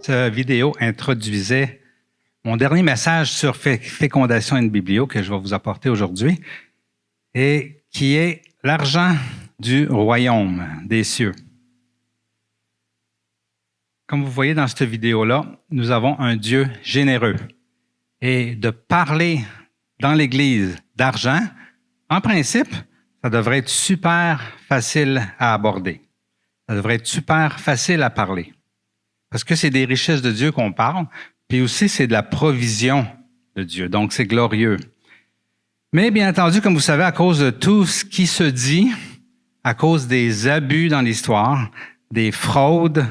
Cette vidéo introduisait mon dernier message sur fécondation in biblio que je vais vous apporter aujourd'hui et qui est l'argent du royaume des cieux. Comme vous voyez dans cette vidéo-là, nous avons un Dieu généreux. Et de parler dans l'Église d'argent, en principe, ça devrait être super facile à aborder. Ça devrait être super facile à parler. Parce que c'est des richesses de Dieu qu'on parle, puis aussi c'est de la provision de Dieu. Donc, c'est glorieux. Mais bien entendu, comme vous savez, à cause de tout ce qui se dit, à cause des abus dans l'histoire, des fraudes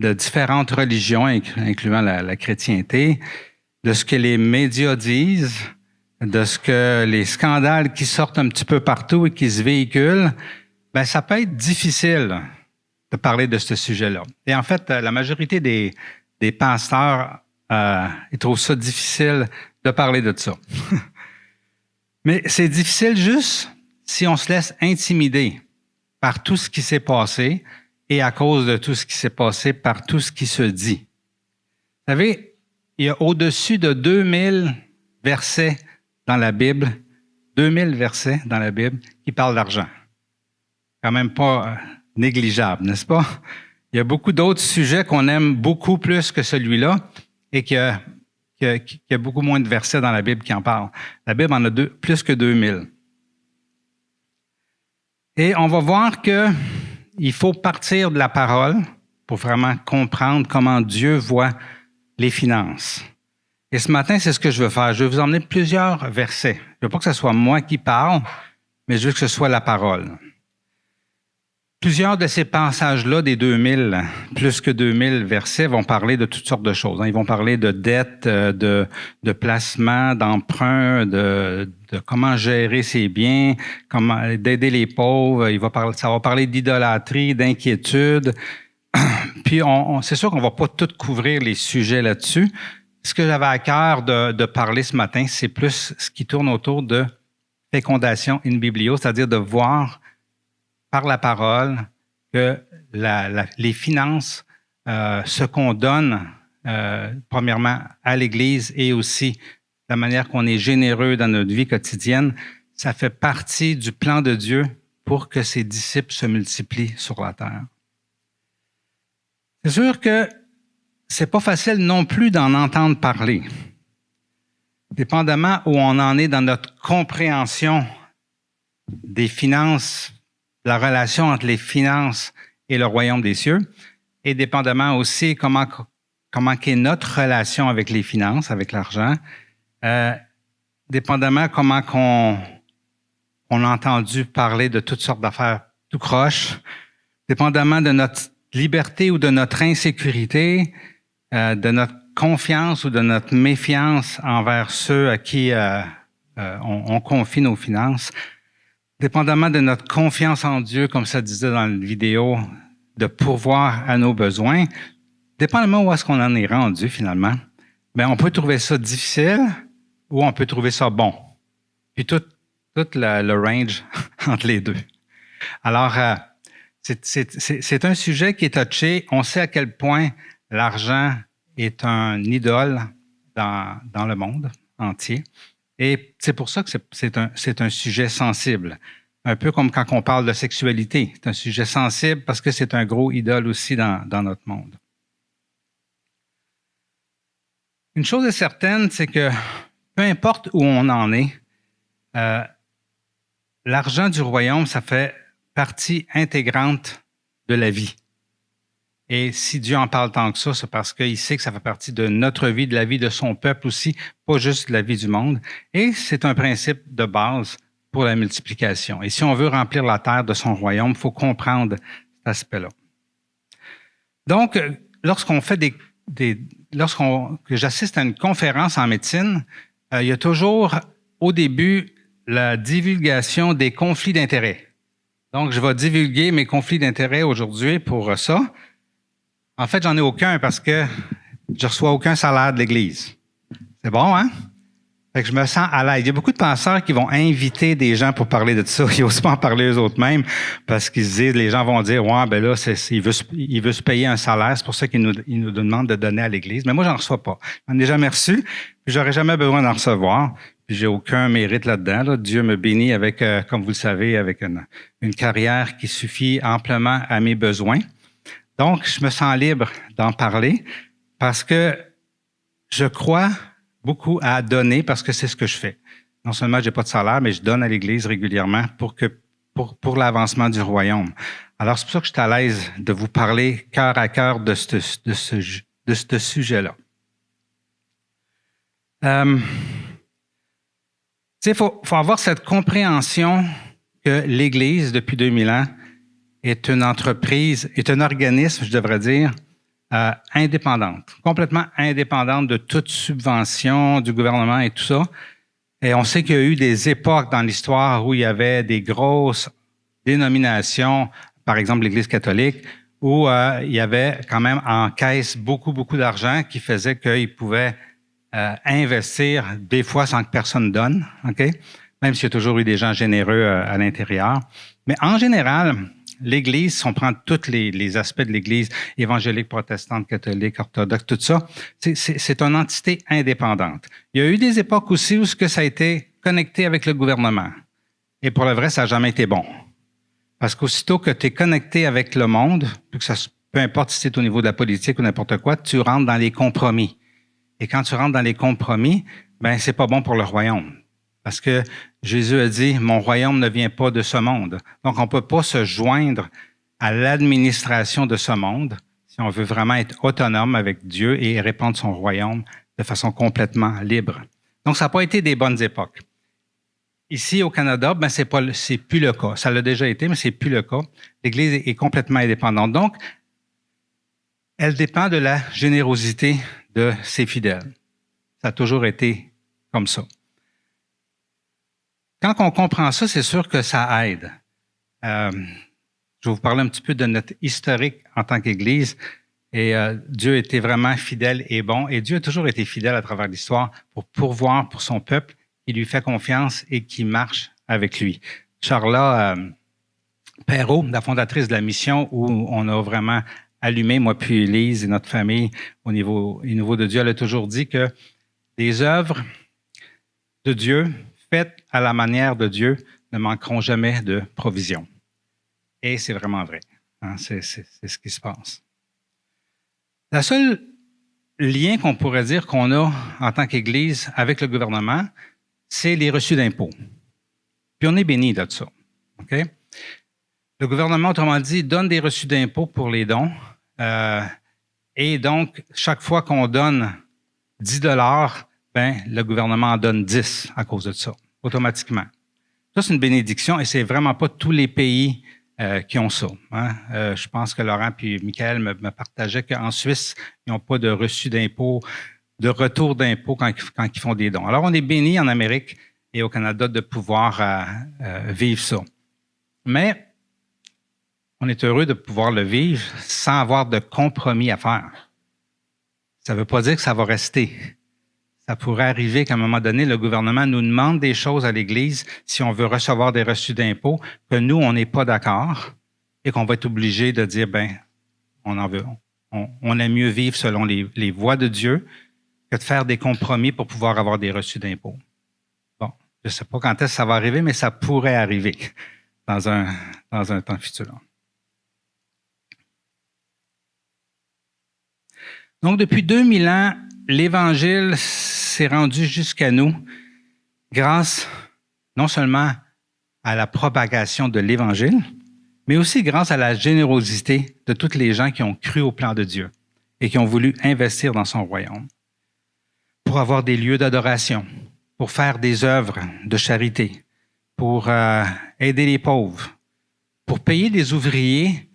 de différentes religions, incluant la chrétienté, de ce que les médias disent, de ce que les scandales qui sortent un petit peu partout et qui se véhiculent, ben ça peut être difficile de parler de ce sujet-là. Et en fait, la majorité des pasteurs, ils trouvent ça difficile de parler de ça. Mais c'est difficile juste si on se laisse intimider par tout ce qui s'est passé et à cause de tout ce qui s'est passé par tout ce qui se dit. Vous savez, il y a au-dessus de 2000 versets dans la Bible, 2000 versets dans la Bible qui parlent d'argent. Quand même pas négligeable, n'est-ce pas? Il y a beaucoup d'autres sujets qu'on aime beaucoup plus que celui-là et qu'il y a beaucoup moins de versets dans la Bible qui en parlent. La Bible en a plus que 2000. Et on va voir qu'il faut partir de la parole pour vraiment comprendre comment Dieu voit les finances. Et ce matin, c'est ce que je veux faire. Je vais vous emmener plusieurs versets. Je ne veux pas que ce soit moi qui parle, mais je veux que ce soit la parole. Plusieurs de ces passages-là, des 2000, plus que 2000 versets, vont parler de toutes sortes de choses. Ils vont parler de dette, de placement, d'emprunt, de comment gérer ses biens, comment d'aider les pauvres. Ça va parler d'idolâtrie, d'inquiétude. Puis, c'est sûr qu'on ne va pas tout couvrir les sujets là-dessus. Ce que j'avais à cœur de parler ce matin, c'est plus ce qui tourne autour de fécondation in biblio, c'est-à-dire de voir par la parole que les finances, ce qu'on donne, premièrement, à l'Église et aussi la manière qu'on est généreux dans notre vie quotidienne, ça fait partie du plan de Dieu pour que ses disciples se multiplient sur la terre. C'est sûr que c'est pas facile non plus d'en entendre parler. Dépendamment où on en est dans notre compréhension des finances, la relation entre les finances et le royaume des cieux, et dépendamment aussi comment est notre relation avec les finances, avec l'argent, dépendamment comment on a entendu parler de toutes sortes d'affaires tout croche, dépendamment de notre liberté ou de notre insécurité, de notre confiance ou de notre méfiance envers ceux à qui on confie nos finances, dépendamment de notre confiance en Dieu, comme ça disait dans la vidéo, de pourvoir à nos besoins, dépendamment où est-ce qu'on en est rendu finalement, bien, on peut trouver ça difficile ou on peut trouver ça bon. Puis tout le range entre les deux. Alors, c'est un sujet qui est touché. On sait à quel point l'argent est un idole dans le monde entier. Et c'est pour ça que c'est un sujet sensible. Un peu comme quand on parle de sexualité. C'est un sujet sensible parce que c'est un gros idole aussi dans notre monde. Une chose est certaine, c'est que peu importe où on en est, l'argent du royaume, ça fait partie intégrante de la vie. Et si Dieu en parle tant que ça, c'est parce qu'il sait que ça fait partie de notre vie, de la vie de son peuple aussi, pas juste de la vie du monde. Et c'est un principe de base pour la multiplication. Et si on veut remplir la terre de son royaume, il faut comprendre cet aspect-là. Donc, lorsqu'on fait que j'assiste à une conférence en médecine, il y a toujours au début la divulgation des conflits d'intérêts. Donc, je vais divulguer mes conflits d'intérêts aujourd'hui pour ça. En fait, j'en ai aucun parce que je reçois aucun salaire de l'Église. C'est bon, hein? Fait que je me sens à l'aise. Il y a beaucoup de pasteurs qui vont inviter des gens pour parler de ça. Ils n'osent pas en parler eux-mêmes parce qu'ils se disent, les gens vont dire, ouais, ben là, il veut se payer un salaire. C'est pour ça qu'il nous demande de donner à l'Église. Mais moi, j'en reçois pas. J'en ai jamais reçu. Puis j'aurais jamais besoin d'en recevoir. Puis j'ai aucun mérite là-dedans. Là. Dieu me bénit avec, comme vous le savez, avec une carrière qui suffit amplement à mes besoins. Donc, je me sens libre d'en parler parce que je crois beaucoup à donner parce que c'est ce que je fais. Non seulement j'ai pas de salaire, mais je donne à l'Église régulièrement pour l'avancement du royaume. Alors, c'est pour ça que je suis à l'aise de vous parler cœur à cœur de ce sujet-là. Tu sais, faut avoir cette compréhension que l'Église, depuis 2000 ans, est une entreprise, est un organisme, je devrais dire, indépendante, complètement indépendante de toute subvention du gouvernement et tout ça. Et on sait qu'il y a eu des époques dans l'histoire où il y avait des grosses dénominations, par exemple l'Église catholique, où il y avait quand même en caisse beaucoup d'argent qui faisait qu'ils pouvaient investir des fois sans que personne donne, OK? Même s'il y a toujours eu des gens généreux à l'intérieur. Mais en général, l'Église, si on prend tous les aspects de l'Église, évangélique, protestante, catholique, orthodoxe, tout ça, c'est une entité indépendante. Il y a eu des époques aussi où ça a été connecté avec le gouvernement. Et pour le vrai, ça n'a jamais été bon. Parce qu'aussitôt que tu es connecté avec le monde, peu importe si c'est au niveau de la politique ou n'importe quoi, tu rentres dans les compromis. Et quand tu rentres dans les compromis, ben c'est pas bon pour le royaume. Parce que Jésus a dit, mon royaume ne vient pas de ce monde. Donc, on ne peut pas se joindre à l'administration de ce monde si on veut vraiment être autonome avec Dieu et répandre son royaume de façon complètement libre. Donc, ça n'a pas été des bonnes époques. Ici, au Canada, ben, c'est plus le cas. Ça l'a déjà été, mais c'est plus le cas. L'Église est complètement indépendante. Donc, elle dépend de la générosité de ses fidèles. Ça a toujours été comme ça. Quand on comprend ça, c'est sûr que ça aide. Je vais vous parler un petit peu de notre historique en tant qu'Église. Et Dieu était vraiment fidèle et bon. Et Dieu a toujours été fidèle à travers l'histoire pour pourvoir pour son peuple qui lui fait confiance et qui marche avec lui. Charla Perrault, la fondatrice de la mission, où on a vraiment allumé, moi puis Élise et notre famille, au niveau de Dieu, elle a toujours dit que les œuvres de Dieu faites à la manière de Dieu ne manqueront jamais de provision. Et c'est vraiment vrai. Hein? C'est ce qui se passe. La seule lien qu'on pourrait dire qu'on a en tant qu'Église avec le gouvernement, c'est les reçus d'impôts. Puis on est béni de ça. OK? Le gouvernement, autrement dit, donne des reçus d'impôts pour les dons. Et donc, chaque fois qu'on donne 10 $, ben, le gouvernement en donne 10 à cause de ça, automatiquement. Ça, c'est une bénédiction et c'est vraiment pas tous les pays qui ont ça. Hein. Je pense que Laurent puis Michael me partageaient qu'en Suisse, ils n'ont pas de reçu d'impôt, de retour d'impôt quand ils font des dons. Alors, on est bénis en Amérique et au Canada de pouvoir vivre ça. Mais on est heureux de pouvoir le vivre sans avoir de compromis à faire. Ça ne veut pas dire que ça va rester. Ça pourrait arriver qu'à un moment donné, le gouvernement nous demande des choses à l'Église si on veut recevoir des reçus d'impôts, que nous, on n'est pas d'accord et qu'on va être obligé de dire, ben, on aime mieux vivre selon les voies de Dieu que de faire des compromis pour pouvoir avoir des reçus d'impôts. Bon, je ne sais pas quand est-ce que ça va arriver, mais ça pourrait arriver dans un temps futur. Donc, depuis 2000 ans, l'Évangile s'est rendu jusqu'à nous grâce non seulement à la propagation de l'Évangile, mais aussi grâce à la générosité de tous les gens qui ont cru au plan de Dieu et qui ont voulu investir dans son royaume pour avoir des lieux d'adoration, pour faire des œuvres de charité, pour aider les pauvres, pour payer des ouvriers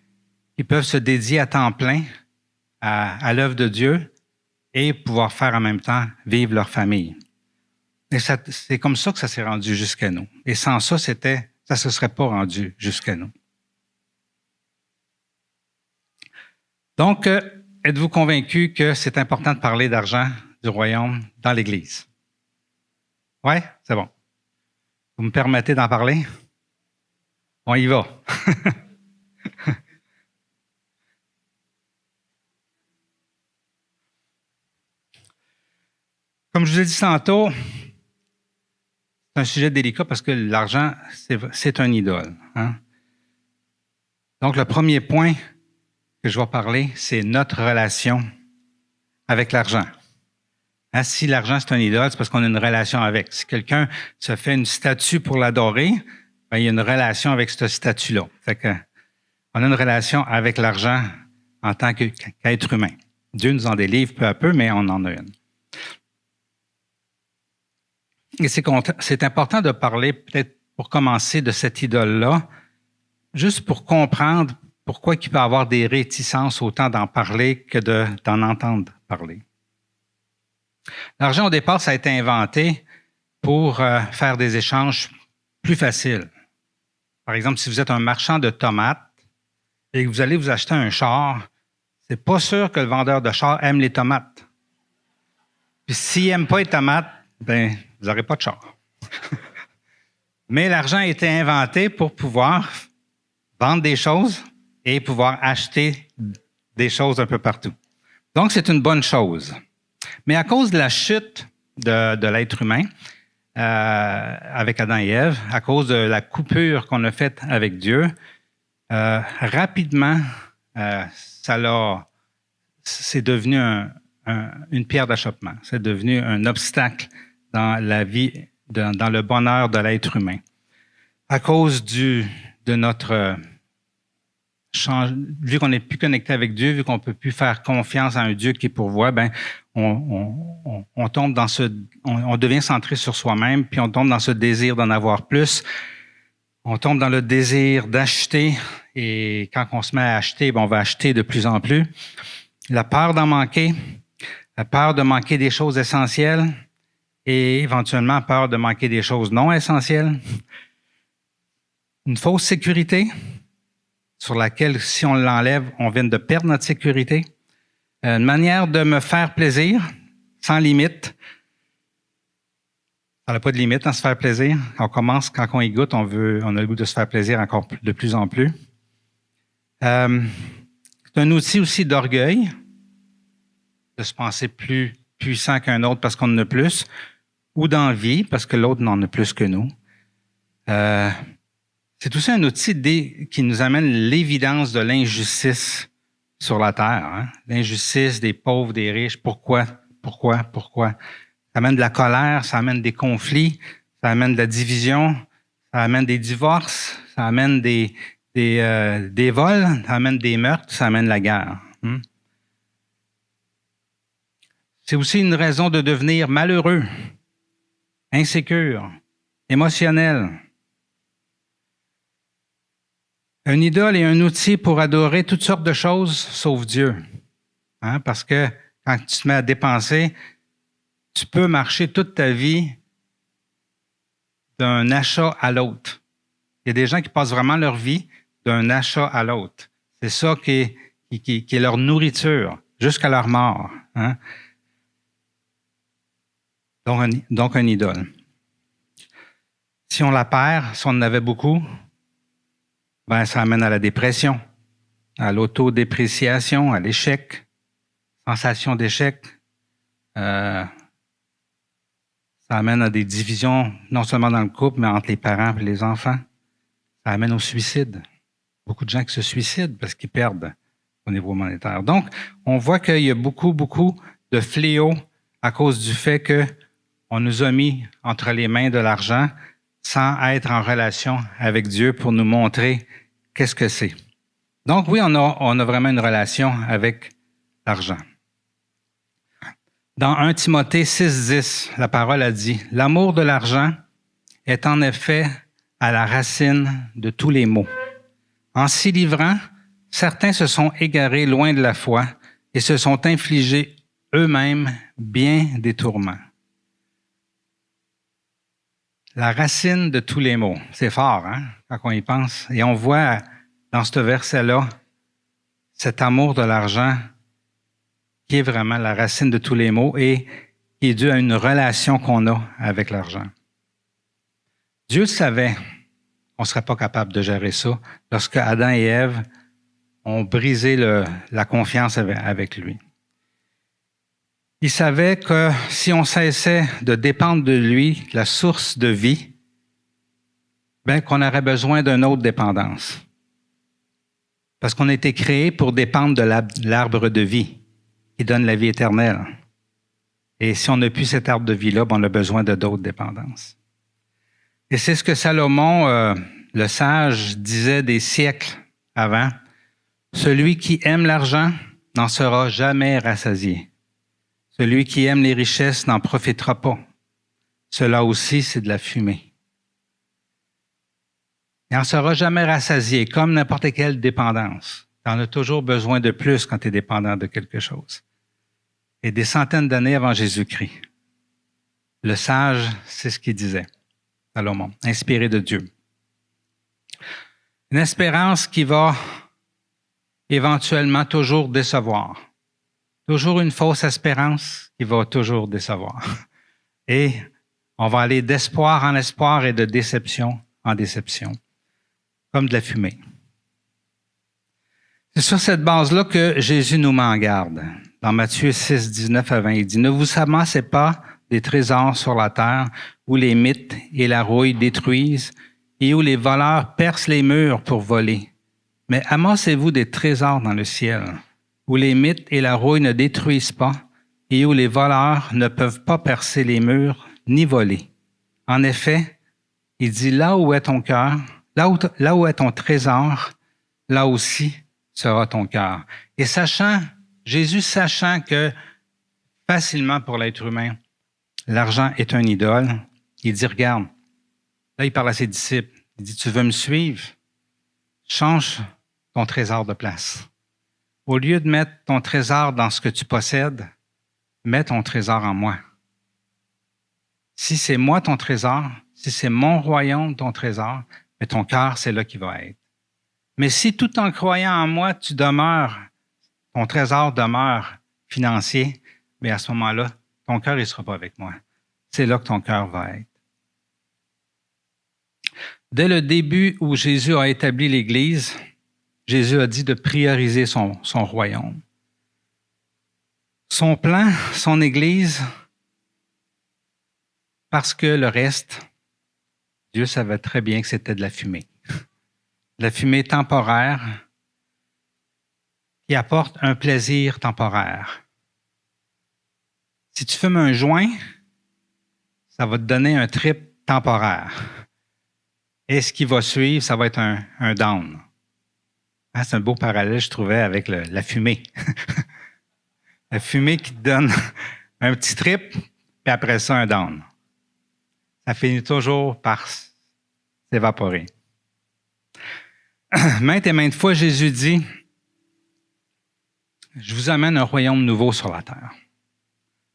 qui peuvent se dédier à temps plein à l'œuvre de Dieu et pouvoir faire en même temps vivre leur famille. Et c'est comme ça que ça s'est rendu jusqu'à nous. Et sans ça, ça ne se serait pas rendu jusqu'à nous. Donc, êtes-vous convaincu que c'est important de parler d'argent du royaume dans l'Église? Ouais, c'est bon. Vous me permettez d'en parler? On y va. Comme je vous ai dit tantôt, c'est un sujet délicat parce que l'argent, c'est un idole. Hein? Donc, le premier point que je vais parler, c'est notre relation avec l'argent. Hein, si l'argent, c'est un idole, c'est parce qu'on a une relation avec. Si quelqu'un se fait une statue pour l'adorer, ben, il y a une relation avec cette statue-là. Fait que, on a une relation avec l'argent en tant qu'être humain. Dieu nous en délivre peu à peu, mais on en a une. Et c'est important de parler, peut-être pour commencer, de cette idole-là, juste pour comprendre pourquoi il peut y avoir des réticences autant d'en parler que d'en entendre parler. L'argent, au départ, ça a été inventé pour faire des échanges plus faciles. Par exemple, si vous êtes un marchand de tomates et que vous allez vous acheter un char, c'est pas sûr que le vendeur de char aime les tomates. Puis s'il n'aime pas les tomates, ben vous n'aurez pas de char. Mais l'argent a été inventé pour pouvoir vendre des choses et pouvoir acheter des choses un peu partout. Donc, c'est une bonne chose. Mais à cause de la chute de l'être humain avec Adam et Ève, à cause de la coupure qu'on a faite avec Dieu, rapidement, c'est devenu une pierre d'achoppement. C'est devenu un obstacle dans la vie, dans le bonheur de l'être humain. À cause de notre vu qu'on n'est plus connecté avec Dieu, vu qu'on ne peut plus faire confiance à un Dieu qui pourvoit, ben on tombe dans on devient centré sur soi-même, puis on tombe dans ce désir d'en avoir plus. On tombe dans le désir d'acheter, et quand on se met à acheter, ben on va acheter de plus en plus. La peur d'en manquer, la peur de manquer des choses essentielles, et éventuellement peur de manquer des choses non essentielles. Une fausse sécurité sur laquelle, si on l'enlève, on vient de perdre notre sécurité. Une manière de me faire plaisir, sans limite. Ça n'a pas de limite, se faire plaisir. On commence, quand on y goûte, on a le goût de se faire plaisir encore de plus en plus. C'est un outil aussi d'orgueil, de se penser plus puissant qu'un autre parce qu'on en a plus, ou d'envie parce que l'autre n'en a plus que nous. C'est aussi un outil qui nous amène l'évidence de l'injustice sur la terre. Hein? L'injustice des pauvres, des riches. Pourquoi? Ça amène de la colère, ça amène des conflits, ça amène de la division, ça amène des divorces, ça amène des vols, ça amène des meurtres, ça amène la guerre. C'est aussi une raison de devenir malheureux, insécure, émotionnel. Un idole est un outil pour adorer toutes sortes de choses sauf Dieu. Hein? Parce que quand tu te mets à dépenser, tu peux marcher toute ta vie d'un achat à l'autre. Il y a des gens qui passent vraiment leur vie d'un achat à l'autre. C'est ça qui est leur nourriture jusqu'à leur mort. Hein? Donc un idole. Si on la perd, si on en avait beaucoup, ben ça amène à la dépression, à l'autodépréciation, à l'échec, sensation d'échec. Ça amène à des divisions, non seulement dans le couple, mais entre les parents et les enfants. Ça amène au suicide. Beaucoup de gens qui se suicident parce qu'ils perdent au niveau monétaire. Donc, on voit qu'il y a beaucoup de fléaux à cause du fait qu'on nous a mis entre les mains de l'argent sans être en relation avec Dieu pour nous montrer qu'est-ce que c'est. Donc, oui, on a vraiment une relation avec l'argent. Dans 1 Timothée 6,10, la parole a dit « L'amour de l'argent est en effet à la racine de tous les maux. En s'y livrant, certains se sont égarés loin de la foi et se sont infligés eux-mêmes bien des tourments. » La racine de tous les maux. C'est fort, hein, quand on y pense. Et on voit dans ce verset-là cet amour de l'argent qui est vraiment la racine de tous les maux et qui est due à une relation qu'on a avec l'argent. Dieu savait qu'on ne serait pas capable de gérer ça lorsque Adam et Ève ont brisé la confiance avec lui. Il savait que si on cessait de dépendre de lui, la source de vie, bien qu'on aurait besoin d'une autre dépendance. Parce qu'on a été créé pour dépendre de l'arbre de vie qui donne la vie éternelle. Et si on n'a plus cet arbre de vie-là, ben on a besoin de d'autres dépendances. Et c'est ce que Salomon, le sage, disait des siècles avant. Celui qui aime l'argent n'en sera jamais rassasié. Celui qui aime les richesses n'en profitera pas. Cela aussi, c'est de la fumée. Il n'en sera jamais rassasié, comme n'importe quelle dépendance. Tu en as toujours besoin de plus quand tu es dépendant de quelque chose. Et des centaines d'années avant Jésus-Christ, le sage, c'est ce qu'il disait, Salomon, inspiré de Dieu. Une espérance qui va éventuellement toujours décevoir. Toujours une fausse espérance qui va toujours décevoir. Et on va aller d'espoir en espoir et de déception en déception, comme de la fumée. C'est sur cette base-là que Jésus nous met en garde. Dans Matthieu 6, 19 à 20, il dit « Ne vous amassez pas des trésors sur la terre où les mythes et la rouille détruisent et où les voleurs percent les murs pour voler. Mais amassez-vous des trésors dans le ciel, où les mythes et la rouille ne détruisent pas et où les voleurs ne peuvent pas percer les murs ni voler. En effet, il dit, là où est ton cœur, là où est ton trésor, là aussi sera ton cœur. » Et Jésus sachant que facilement pour l'être humain, l'argent est un idole, il dit, regarde, là il parle à ses disciples, il dit, tu veux me suivre? Change ton trésor de place. Au lieu de mettre ton trésor dans ce que tu possèdes, mets ton trésor en moi. Si c'est moi ton trésor, si c'est mon royaume ton trésor, mais ton cœur, c'est là qu'il va être. Mais si tout en croyant en moi, ton trésor demeure financier, mais à ce moment-là, ton cœur, il ne sera pas avec moi. C'est là que ton cœur va être. Dès le début où Jésus a établi l'Église, Jésus a dit de prioriser son royaume. Son plan, son Église, parce que le reste, Dieu savait très bien que c'était de la fumée. De la fumée temporaire qui apporte un plaisir temporaire. Si tu fumes un joint, ça va te donner un trip temporaire. Et ce qui va suivre, ça va être un down. Ah, c'est un beau parallèle, je trouvais, avec la fumée. La fumée qui te donne un petit trip, puis après ça, un down. Ça finit toujours par s'évaporer. Maintes et maintes fois, Jésus dit, « Je vous amène un royaume nouveau sur la terre.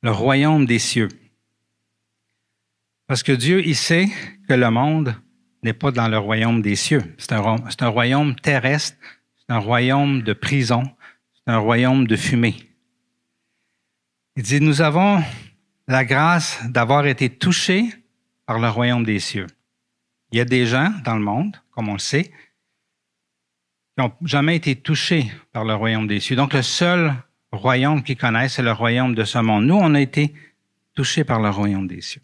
Le royaume des cieux. » Parce que Dieu, il sait que le monde n'est pas dans le royaume des cieux. C'est un royaume terrestre, c'est un royaume de prison, c'est un royaume de fumée. Il dit, nous avons la grâce d'avoir été touchés par le royaume des cieux. Il y a des gens dans le monde, comme on le sait, qui n'ont jamais été touchés par le royaume des cieux. Donc, le seul royaume qu'ils connaissent, c'est le royaume de ce monde. Nous, on a été touchés par le royaume des cieux.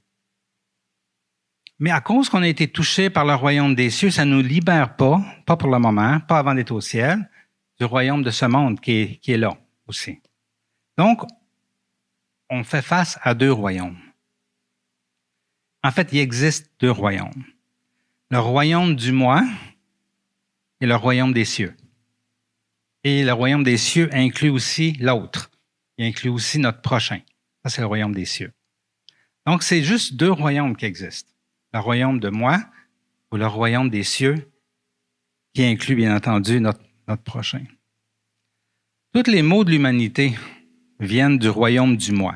Mais à cause qu'on a été touchés par le royaume des cieux, ça ne nous libère pas pour le moment, pas avant d'être au ciel, du royaume de ce monde qui est là aussi. Donc, on fait face à deux royaumes. En fait, il existe deux royaumes. Le royaume du moi et le royaume des cieux. Et le royaume des cieux inclut aussi l'autre. Il inclut aussi notre prochain. Ça, c'est le royaume des cieux. Donc, c'est juste deux royaumes qui existent. Le royaume de moi ou le royaume des cieux qui inclut, bien entendu, notre prochain. Tous les maux de l'humanité viennent du royaume du moi.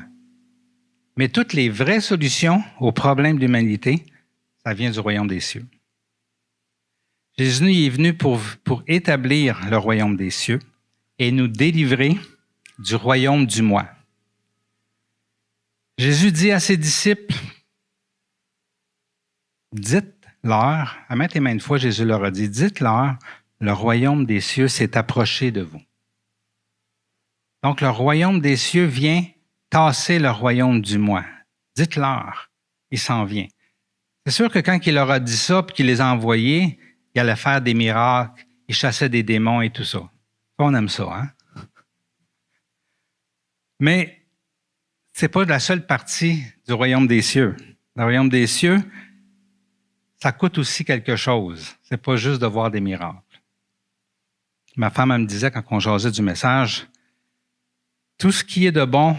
Mais toutes les vraies solutions aux problèmes de l'humanité, ça vient du royaume des cieux. Jésus est venu pour établir le royaume des cieux et nous délivrer du royaume du moi. Jésus dit à ses disciples, dites-leur, à maintes et maintes fois, Jésus leur a dit, dites-leur, le royaume des cieux s'est approché de vous. Donc, le royaume des cieux vient tasser le royaume du moi. Dites-leur, il s'en vient. C'est sûr que quand il leur a dit ça, puis qu'il les a envoyés, il allait faire des miracles, il chassait des démons et tout ça. On aime ça, hein? Mais c'est pas la seule partie du royaume des cieux. Le royaume des cieux, ça coûte aussi quelque chose. C'est pas juste de voir des miracles. Ma femme, elle me disait quand on jasait du message, tout ce qui est de bon,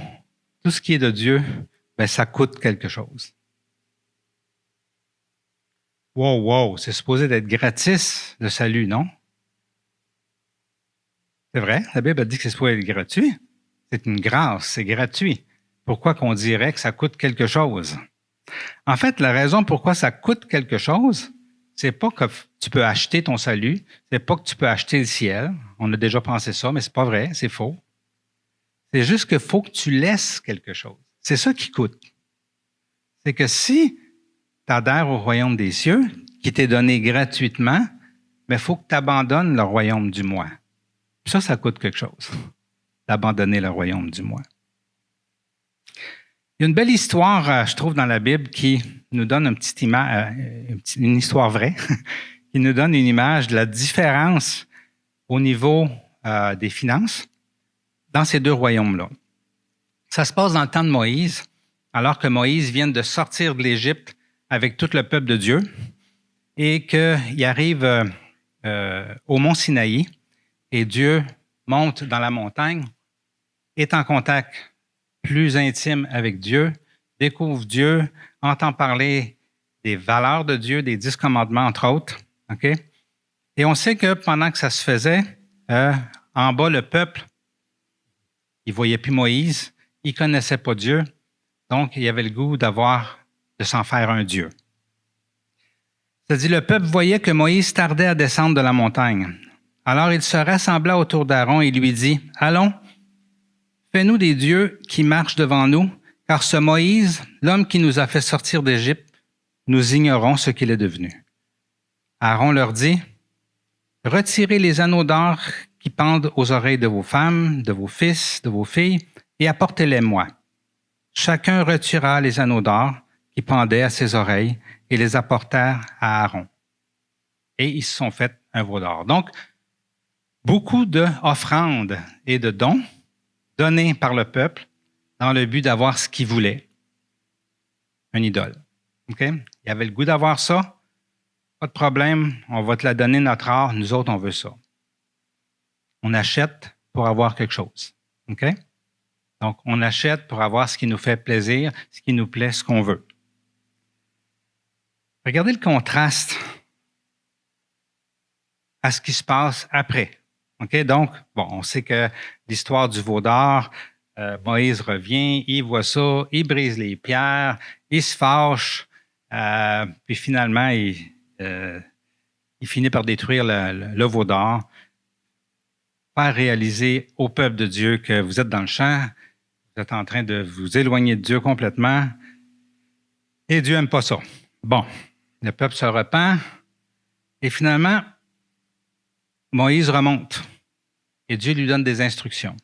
tout ce qui est de Dieu, ben ça coûte quelque chose. Wow, c'est supposé d'être gratis, le salut, non? C'est vrai, la Bible dit que c'est supposé être gratuit. C'est une grâce, c'est gratuit. Pourquoi qu'on dirait que ça coûte quelque chose? En fait, la raison pourquoi ça coûte quelque chose, c'est pas que tu peux acheter ton salut, c'est pas que tu peux acheter le ciel. On a déjà pensé ça, mais c'est pas vrai, c'est faux. C'est juste qu'il faut que tu laisses quelque chose. C'est ça qui coûte. C'est que si tu adhères au royaume des cieux, qui t'est donné gratuitement, mais il faut que tu abandonnes le royaume du moi. Ça coûte quelque chose, d'abandonner le royaume du moi. Il y a une belle histoire, je trouve, dans la Bible qui nous donne une histoire vraie, qui nous donne une image de la différence au niveau des finances dans ces deux royaumes-là. Ça se passe dans le temps de Moïse, alors que Moïse vient de sortir de l'Égypte avec tout le peuple de Dieu et qu'il arrive au mont Sinaï et Dieu monte dans la montagne, est en contact plus intime avec Dieu, découvre Dieu, entend parler des valeurs de Dieu, des 10 commandements, entre autres. Okay? Et on sait que pendant que ça se faisait, en bas, le peuple, il ne voyait plus Moïse, il ne connaissait pas Dieu, donc il avait le goût de s'en faire un Dieu. C'est-à-dire, le peuple voyait que Moïse tardait à descendre de la montagne. Alors il se rassembla autour d'Aaron et lui dit, « Allons, fais-nous des dieux qui marchent devant nous, car ce Moïse, l'homme qui nous a fait sortir d'Égypte, nous ignorons ce qu'il est devenu. » Aaron leur dit, « Retirez les anneaux d'or qui pendent aux oreilles de vos femmes, de vos fils, de vos filles, et apportez-les-moi. » Chacun retira les anneaux d'or qui pendaient à ses oreilles et les apportèrent à Aaron. Et ils se sont fait un veau d'or. Donc, beaucoup d'offrandes et de dons donnés par le peuple dans le but d'avoir ce qu'il voulait, une idole. Okay? Il avait le goût d'avoir ça, pas de problème, on va te la donner notre or, nous autres, on veut ça. On achète pour avoir quelque chose. Okay? Donc, on achète pour avoir ce qui nous fait plaisir, ce qui nous plaît, ce qu'on veut. Regardez le contraste à ce qui se passe après. Okay? Donc, bon, on sait que l'histoire du veau d'or, Moïse revient, il voit ça, il brise les pierres, il se fâche, puis finalement, il finit par détruire le veau d'or, faire réaliser au peuple de Dieu que vous êtes dans le champ, vous êtes en train de vous éloigner de Dieu complètement, et Dieu n'aime pas ça. Bon, le peuple se repent, et finalement, Moïse remonte, et Dieu lui donne des instructions.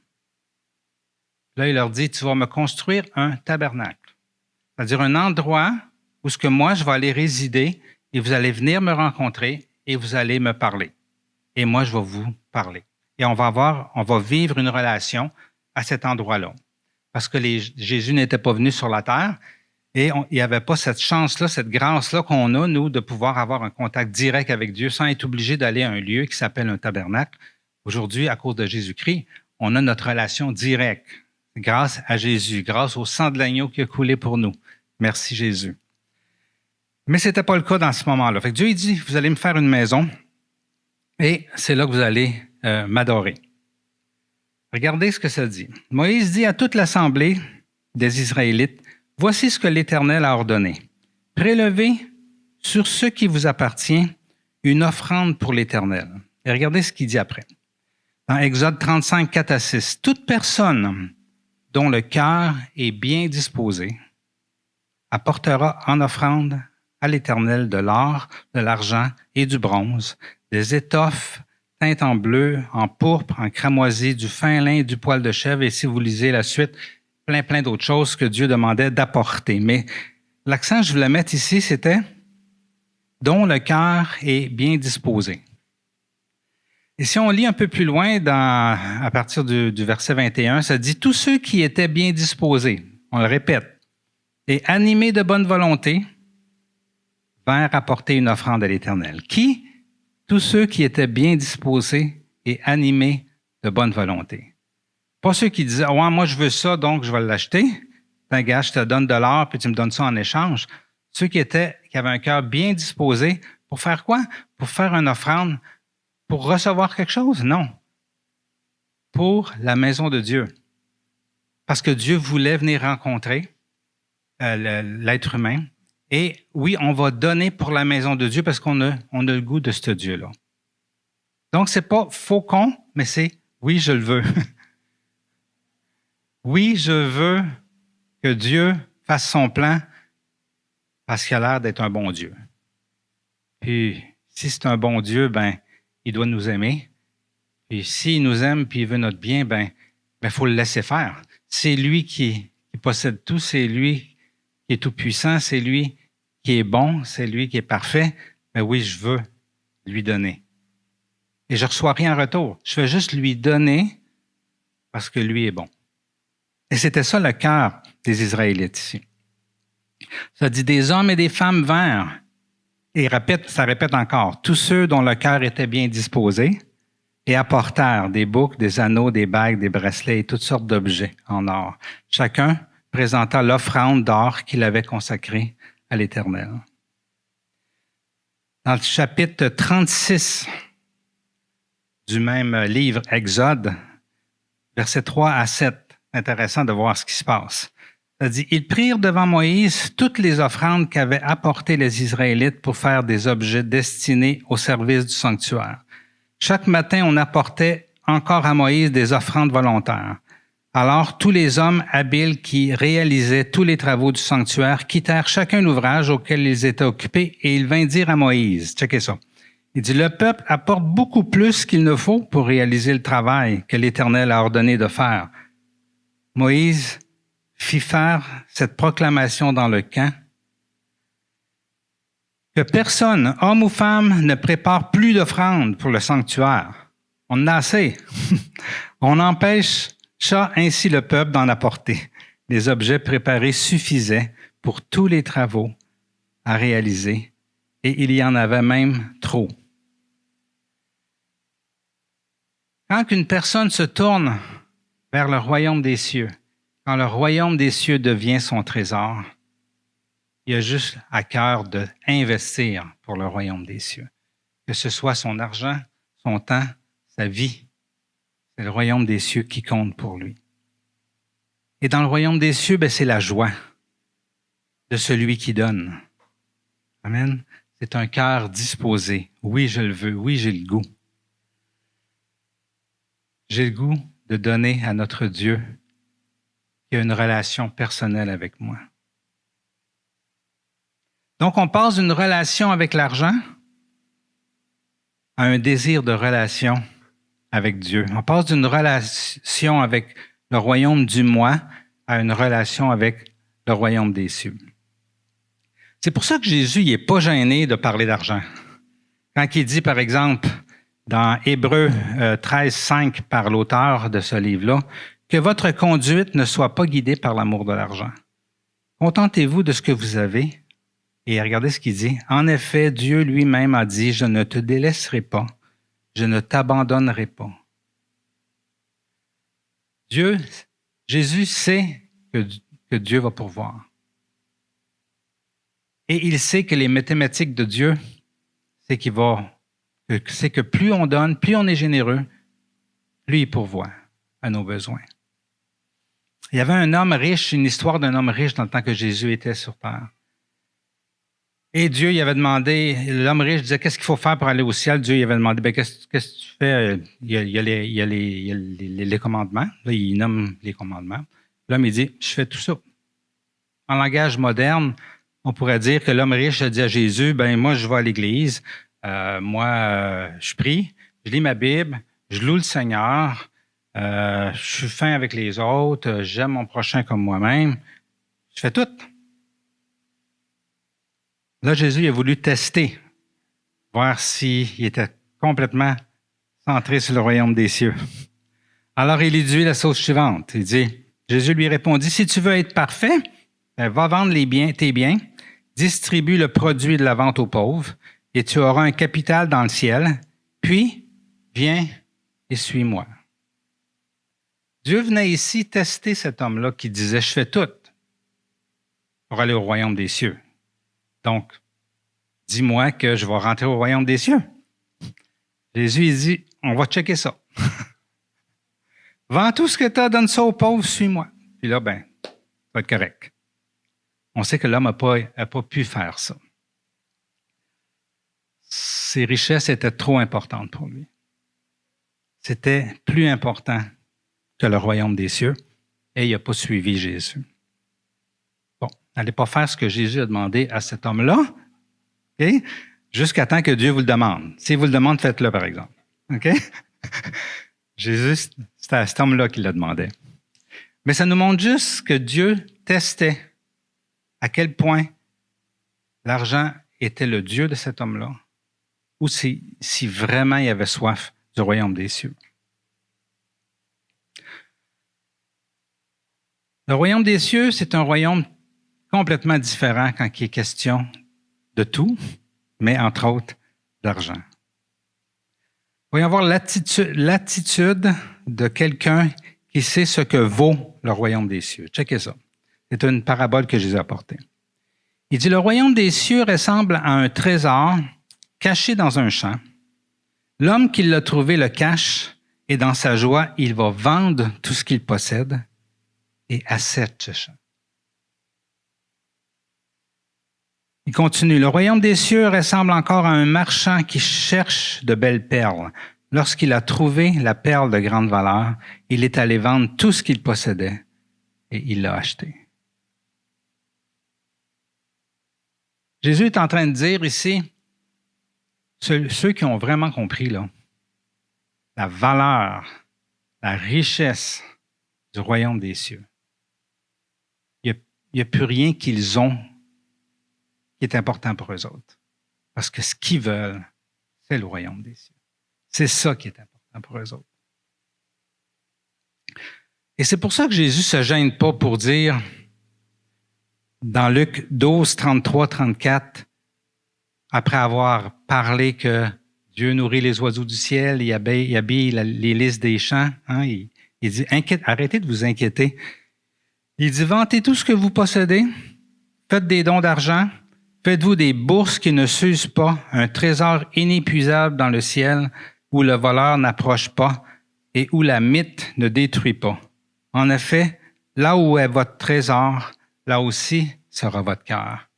Là, il leur dit, tu vas me construire un tabernacle, c'est-à-dire un endroit où ce que moi, je vais aller résider, et vous allez venir me rencontrer, et vous allez me parler. Et moi, je vais vous parler. Et on va vivre une relation à cet endroit-là. Parce que Jésus n'était pas venu sur la terre et il n'y avait pas cette chance-là, cette grâce-là qu'on a, nous, de pouvoir avoir un contact direct avec Dieu sans être obligé d'aller à un lieu qui s'appelle un tabernacle. Aujourd'hui, à cause de Jésus-Christ, on a notre relation directe grâce à Jésus, grâce au sang de l'agneau qui a coulé pour nous. Merci Jésus. Mais ce n'était pas le cas dans ce moment-là. Fait que Dieu il dit, vous allez me faire une maison et c'est là que vous allez m'adorer. Regardez ce que ça dit. Moïse dit à toute l'assemblée des Israélites, « Voici ce que l'Éternel a ordonné. Prélevez sur ce qui vous appartient une offrande pour l'Éternel. » Et regardez ce qu'il dit après. Dans Exode 35, 4 à 6, « Toute personne dont le cœur est bien disposé, apportera en offrande à l'Éternel de l'or, de l'argent et du bronze, des étoffes teintes en bleu, en pourpre, en cramoisi, du fin lin et du poil de chèvre. Et si vous lisez la suite, plein d'autres choses que Dieu demandait d'apporter. Mais l'accent que je voulais mettre ici, c'était « dont le cœur est bien disposé ». Et si on lit un peu plus loin, à partir du verset 21, ça dit « tous ceux qui étaient bien disposés », on le répète, « et animés de bonne volonté, vinrent apporter une offrande à l'Éternel. » Qui? Tous ceux qui étaient bien disposés et animés de bonne volonté. Pas ceux qui disaient « ouais, moi je veux ça, donc je vais l'acheter. Gars, je te donne de l'or, puis tu me donnes ça en échange. » Ceux qui avaient un cœur bien disposé pour faire quoi? Pour faire une offrande, pour recevoir quelque chose? Non. Pour la maison de Dieu. Parce que Dieu voulait venir rencontrer l'être humain. Et oui, on va donner pour la maison de Dieu parce qu'on a le goût de ce Dieu-là. Donc, c'est pas faux con, mais c'est oui, je le veux. Oui, je veux que Dieu fasse son plan parce qu'il a l'air d'être un bon Dieu. Puis, si c'est un bon Dieu, ben, il doit nous aimer. Puis, s'il nous aime puis il veut notre bien, ben, faut le laisser faire. C'est lui qui possède tout, c'est lui qui est tout puissant, c'est lui qui est bon, c'est lui qui est parfait. Mais oui, je veux lui donner. Et je ne reçois rien en retour. Je veux juste lui donner parce que lui est bon. Et c'était ça le cœur des Israélites ici. Ça dit, des hommes et des femmes vinrent. Et ça répète encore, tous ceux dont le cœur était bien disposé et apportèrent des boucles, des anneaux, des bagues, des bracelets et toutes sortes d'objets en or. Chacun présenta l'offrande d'or qu'il avait consacrée à l'Éternel. Dans le chapitre 36 du même livre, Exode, versets 3 à 7, intéressant de voir ce qui se passe. Ça dit, ils prirent devant Moïse toutes les offrandes qu'avaient apportées les Israélites pour faire des objets destinés au service du sanctuaire. Chaque matin, on apportait encore à Moïse des offrandes volontaires. Alors, tous les hommes habiles qui réalisaient tous les travaux du sanctuaire quittèrent chacun l'ouvrage auquel ils étaient occupés et ils vinrent dire à Moïse, checkez ça, il dit, le peuple apporte beaucoup plus qu'il ne faut pour réaliser le travail que l'Éternel a ordonné de faire. Moïse fit faire cette proclamation dans le camp que personne, homme ou femme, ne prépare plus d'offrandes pour le sanctuaire. On en a assez. On empêcha ainsi le peuple d'en apporter. Les objets préparés suffisaient pour tous les travaux à réaliser et il y en avait même trop. Quand une personne se tourne vers le royaume des cieux, quand le royaume des cieux devient son trésor, il a juste à cœur d'investir pour le royaume des cieux. Que ce soit son argent, son temps, sa vie, c'est le royaume des cieux qui compte pour lui. Et dans le royaume des cieux, c'est la joie de celui qui donne. Amen. C'est un cœur disposé. Oui, je le veux. Oui, j'ai le goût. J'ai le goût de donner à notre Dieu qui a une relation personnelle avec moi. Donc, on passe d'une relation avec l'argent à un désir de relation avec Dieu. On passe d'une relation avec le royaume du moi à une relation avec le royaume des cieux. C'est pour ça que Jésus n'est pas gêné de parler d'argent. Quand il dit, par exemple, dans Hébreux 13, 5, par l'auteur de ce livre-là, que votre conduite ne soit pas guidée par l'amour de l'argent. Contentez-vous de ce que vous avez. Et regardez ce qu'il dit. En effet, Dieu lui-même a dit, je ne te délaisserai pas, je ne t'abandonnerai pas. Jésus sait que Dieu va pourvoir. Et il sait que les mathématiques de Dieu, c'est que plus on donne, plus on est généreux, plus il pourvoit à nos besoins. Il y avait un homme riche, une histoire d'un homme riche dans le temps que Jésus était sur terre. Et Dieu, il avait demandé, l'homme riche disait, qu'est-ce qu'il faut faire pour aller au ciel? Dieu, il avait demandé, qu'est-ce que tu fais? Il y a les commandements. Là, il nomme les commandements. L'homme, il dit, je fais tout ça. en langage moderne, on pourrait dire que l'homme riche a dit à Jésus, ben moi, je vais à l'église, je prie, je lis ma Bible, je loue le Seigneur, je suis fin avec les autres, j'aime mon prochain comme moi-même, je fais tout. Là, Jésus a voulu tester, voir s'il était complètement centré sur le royaume des cieux. Alors, il lui dit la chose suivante. Il dit, Jésus lui répondit, si tu veux être parfait, va vendre tes biens, distribue le produit de la vente aux pauvres, et tu auras un capital dans le ciel, puis viens et suis-moi. Dieu venait ici tester cet homme-là qui disait, je fais tout pour aller au royaume des cieux. Donc, dis-moi que je vais rentrer au royaume des cieux. Jésus, il dit, on va checker ça. Vends tout ce que tu as, donne ça aux pauvres, suis-moi. Puis là, ben, ça va être correct. On sait que l'homme n'a pas pu faire ça. Ses richesses étaient trop importantes pour lui. C'était plus important que le royaume des cieux et il n'a pas suivi Jésus. Bon, n'allez pas faire ce que Jésus a demandé à cet homme-là, okay? Jusqu'à temps que Dieu vous le demande. S'il vous le demande, faites-le, par exemple. OK? Jésus, c'était à cet homme-là qui le demandait. Mais ça nous montre juste que Dieu testait à quel point l'argent était le Dieu de cet homme-là ou si vraiment il avait soif du royaume des cieux. Le royaume des cieux, c'est un royaume complètement différent quand il est question de tout, mais entre autres d'argent. Voyons voir l'attitude de quelqu'un qui sait ce que vaut le royaume des cieux. Checkez ça. C'est une parabole que Jésus a apportée. Il dit, le royaume des cieux ressemble à un trésor caché dans un champ. L'homme qui l'a trouvé le cache et dans sa joie, il va vendre tout ce qu'il possède et achète ce champ. Il continue. Le royaume des cieux ressemble encore à un marchand qui cherche de belles perles. Lorsqu'il a trouvé la perle de grande valeur, il est allé vendre tout ce qu'il possédait et il l'a acheté. Jésus est en train de dire ici, ceux qui ont vraiment compris là, la valeur, la richesse du royaume des cieux, il n'y a plus rien qu'ils ont qui est important pour eux autres. Parce que ce qu'ils veulent, c'est le royaume des cieux. C'est ça qui est important pour eux autres. Et c'est pour ça que Jésus ne se gêne pas pour dire, dans Luc 12, 33, 34, après avoir parlé que Dieu nourrit les oiseaux du ciel, il habille les lys des champs, hein, il dit, arrêtez de vous inquiéter. Il dit, vantez tout ce que vous possédez, faites des dons d'argent, faites-vous des bourses qui ne s'usent pas, un trésor inépuisable dans le ciel où le voleur n'approche pas et où la mythe ne détruit pas. En effet, là où est votre trésor, là aussi sera votre cœur.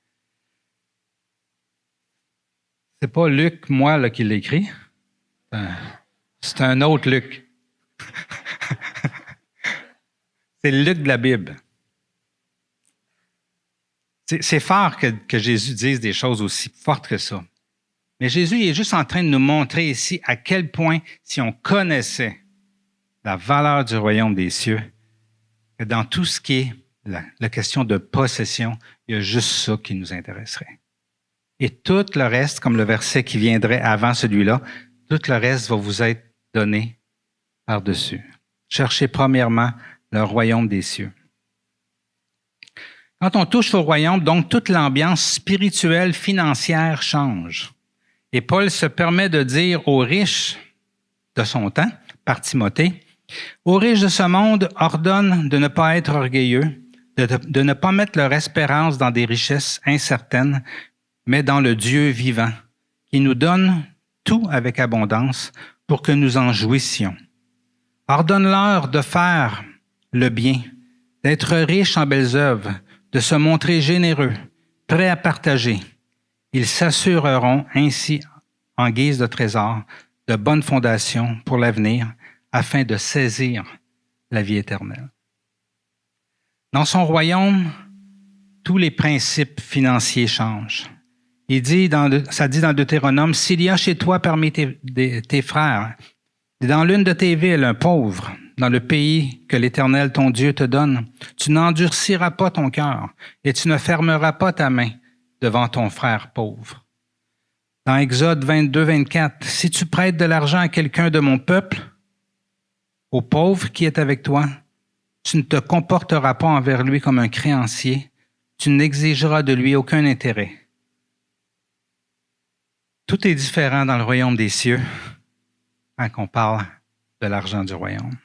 C'est pas Luc, moi, là, qui l'écrit. C'est un autre Luc. C'est le Luc de la Bible. C'est fort que Jésus dise des choses aussi fortes que ça. Mais Jésus est juste en train de nous montrer ici à quel point, si on connaissait la valeur du royaume des cieux, que dans tout ce qui est la question de possession, il y a juste ça qui nous intéresserait. Et tout le reste, comme le verset qui viendrait avant celui-là, tout le reste va vous être donné par-dessus. Cherchez premièrement le royaume des cieux. Quand on touche au royaume, donc toute l'ambiance spirituelle, financière change. Et Paul se permet de dire aux riches de son temps, par Timothée, aux riches de ce monde, ordonne de ne pas être orgueilleux, de ne pas mettre leur espérance dans des richesses incertaines, mais dans le Dieu vivant, qui nous donne tout avec abondance pour que nous en jouissions. Ordonne-leur de faire le bien, d'être riches en belles œuvres, de se montrer généreux, prêts à partager. Ils s'assureront ainsi, en guise de trésor, de bonnes fondations pour l'avenir, afin de saisir la vie éternelle. Dans son royaume, tous les principes financiers changent. Ça dit dans Deutéronome, s'il y a chez toi parmi tes frères, dans l'une de tes villes, un pauvre, dans le pays que l'Éternel, ton Dieu, te donne, tu n'endurciras pas ton cœur et tu ne fermeras pas ta main devant ton frère pauvre. Dans Exode 22, 24, si tu prêtes de l'argent à quelqu'un de mon peuple, au pauvre qui est avec toi, tu ne te comporteras pas envers lui comme un créancier, tu n'exigeras de lui aucun intérêt. Tout est différent dans le royaume des cieux quand on parle de l'argent du royaume.